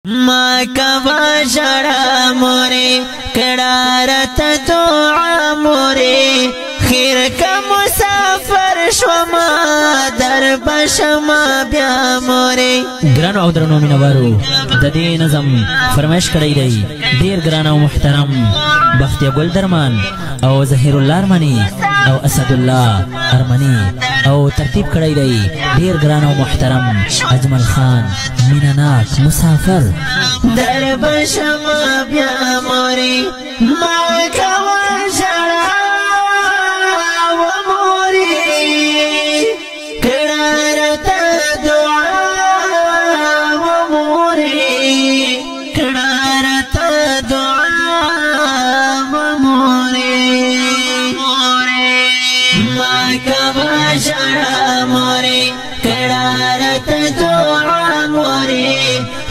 ما کوا جڑا مورے کڑارت دعا مورے خیر کا مسافر شوما در بشما بیا مورے. گرانو او درنو مینوارو د دې نظم فرمایش کړی دی ډیر ګران او محترم بختیه ګل درمان او ظهیر الله ارمنی او اسد الله ارمنی او ترتیب کړی دی ډیر ګران او محترم اجمل خان مینا نات مسافر. در بشما بیا مورے ما کوا جڑا و مورے کڑارت دعا و مورے کڑارت دعا و مورے ما کوا جڑا مورے کڑارت دعا مورے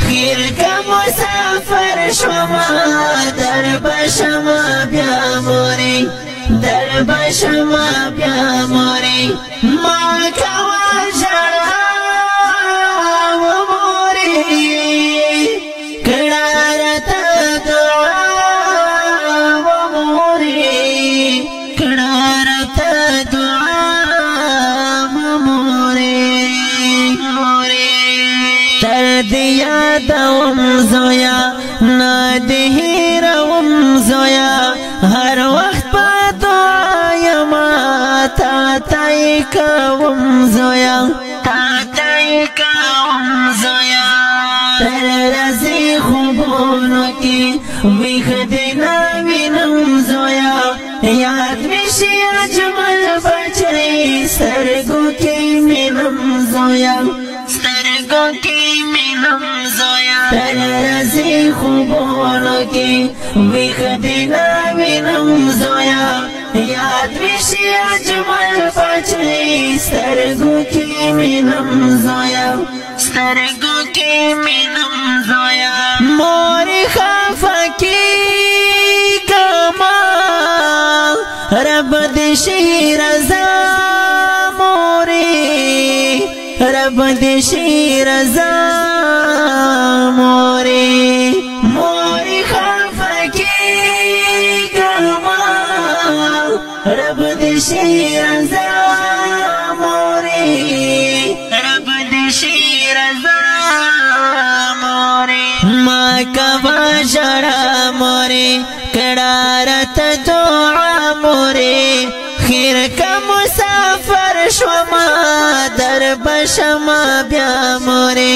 خیر کا مسافر شما در بشما بیا مورے در بشما بیا مورے ما کوا جڑا و مورے کڑارت دعا و مورے کڑارت دعا و مورے تر دیا دوم زویا نادهی روم زویا هر وقت پا دعای ما تا تای کوم زویا تا تای کوم زویا تر رزی خوبونو کی ویخ دینا وینم زویا یاد میشی اجمل بچی سرگو کی مینم زویا سرگو کی مینم زویا تر رزی خوبونو کی ویخ دینا وینم زویا یاد میشی اجمل بچی سرگو کی مینم زویا سرگو کی مینم زویا موری خافا کی کما رب دشی رضا موری رب دشی رضا موری موری خافا کی کما رب دشی رضا موری رب دشی رضا موری ما کوا جڑا موری کڑارت دعا موری خیر کا مسافر شما در بشما بیا موری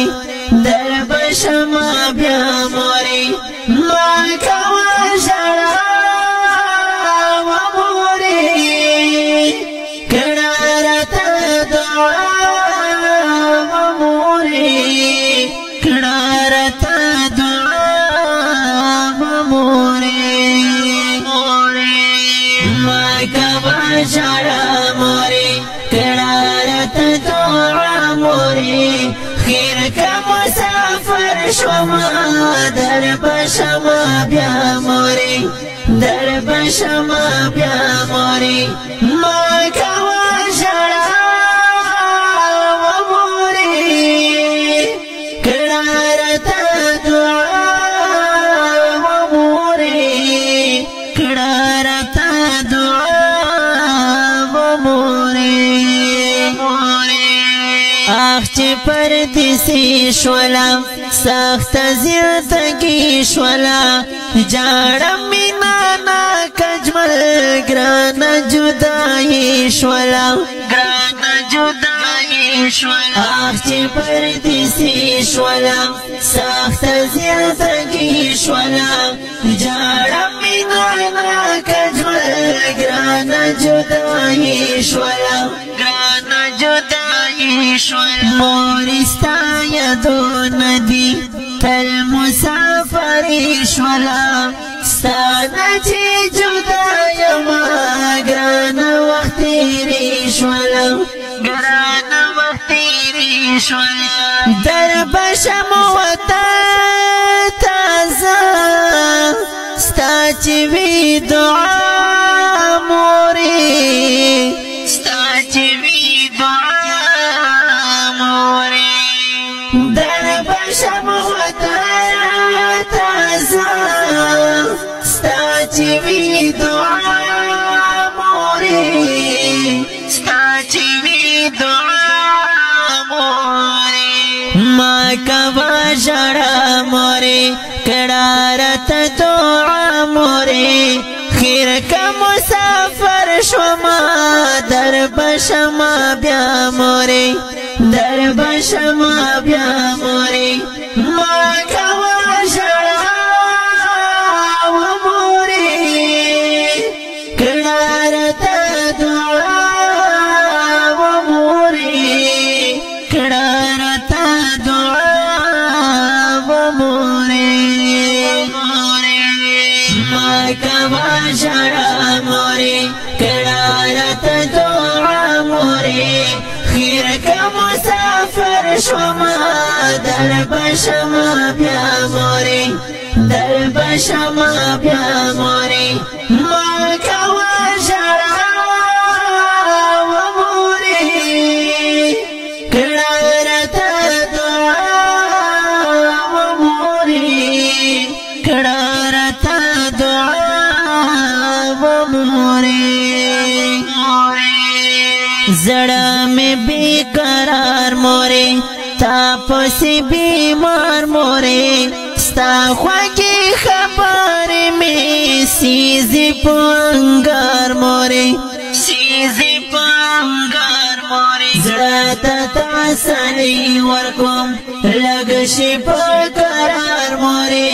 در بشما بیا موری ما کوا جڑا و موری کڑارت دعا و موری کڑارت دعا و موری ما کوا جڑا موری کڑارت دعا موری خیر کا مسافر شما در بشما بیا موری در بشما بیا موری ما کوا جڑا و موری کڑارت دعا و موری کڑارت دعا و موری آخ چه پردیسی شولا سخت زیادگی شولا جاڑم مینانا کجمل گران جدائی شولا گران جدائی شولا آخ چه پردیسی شولا سخت زیادگی شولا جاڑم مینانا کجمل گران جدائی شولا گران جدائی شولا مورستا یدو ندی تل مسافری شولا ستانا چی جدا یما گران وقتی ری شولا گران وقتی ری شولا در بشم وطا تازا ستا چی وی دعا موری ستا چی وی دعا موری در بشم وطا جڑا مورے کڑا رت دعا مورے خیر کا مسافر شما در بشما بیا مورے در بشما بیا مورے ما کوا جڑا و مورے کڑا رت دعا و مورے کڑا رت دعا و مورے ما کوا جڑا مورے کڑا رت دعا مورے خیر کا مسافر شما در بشما بیا مورے در بشما بیا مورے ما کوا جڑا و مورے کڑا رت دعا و مورے کڑا رت دعا و مورے زڑا میں بے قرار مورے تاپسی بیمار مورے ستا خواگی خبر میں سیزی پانگار مورے سیزی پانگار مورے زڑا تا سلی ورکم لگشی پاکرار مورے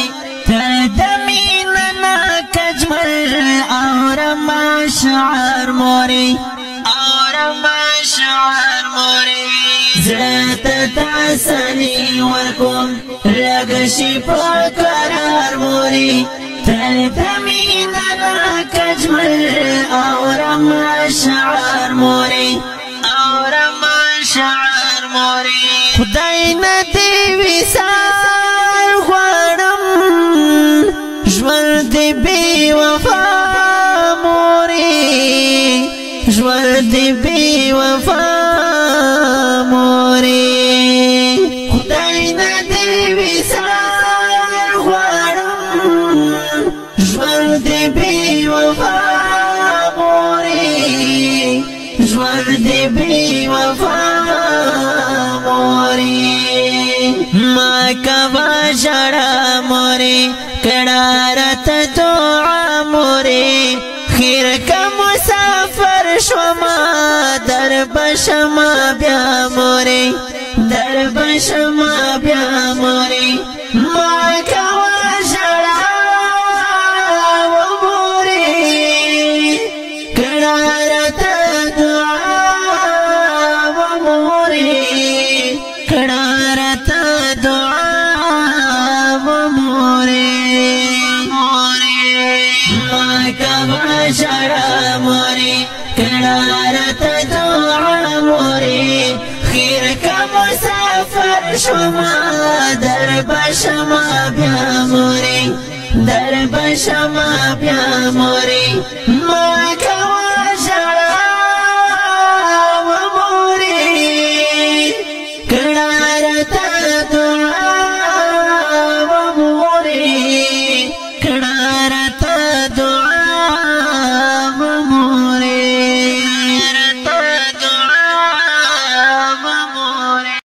تردمین نا کجمل اور مشعر مورے شعر مورے زړه ته سني ورکوم لږ شي په قرار مورې تل ته مینه کجمل اورم شعر مورې اورم شعر مورې خدای نه دې وصال غواړم ژوند دې بې وفا مورې ژوند دې بې وفا مورې خدای نه دې وصال غواړم ژوند دې بې وفا مورې ژوند دې بې وفا مورې ما کوا ژړا مورې کړه راته دعا مورې خیر کا مسافر شما در بشما بیا مورے در بشما بیا مورے ما کوا جڑا و مورے کڑا رتا دعا و مورے کڑا رتا دعا و مورے ما کوا جڑا مورے کڑا رتا دعا مورے خیر کا مسافر شما در بشما بیا مورے در بشما بیا مورے ما کوا جڑا و مورے کڑا رتا